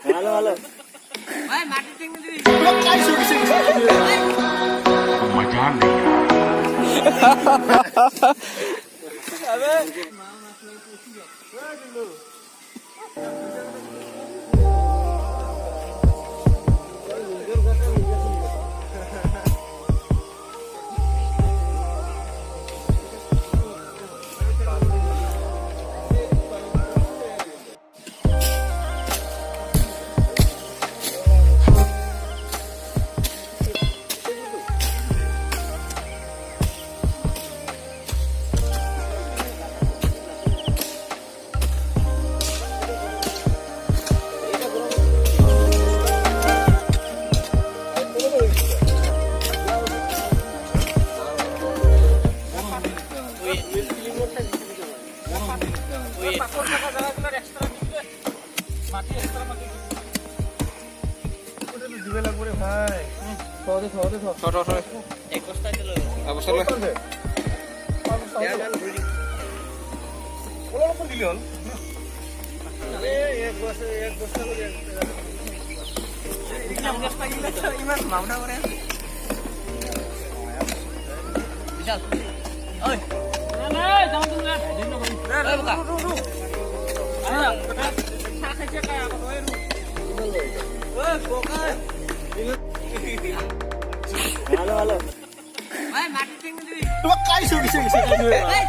ভালো ভালো ভাই মাটি টেঙ্গি দিবি काय सोडशील मजा नहीं দিবে লাগবে রে ভাই থরে এক বস্তা দিল ওলা রকম দিলে হল আরে এক বস্তা করে ইমান মাউনা করে বিশাল ওই না যাও তুমি না ওই বকা খা খাইছে কাই আগত ওই বকা ভালো ভালো ভাই মাটি টেঙ্গি দিবি काय सोडशील ভাই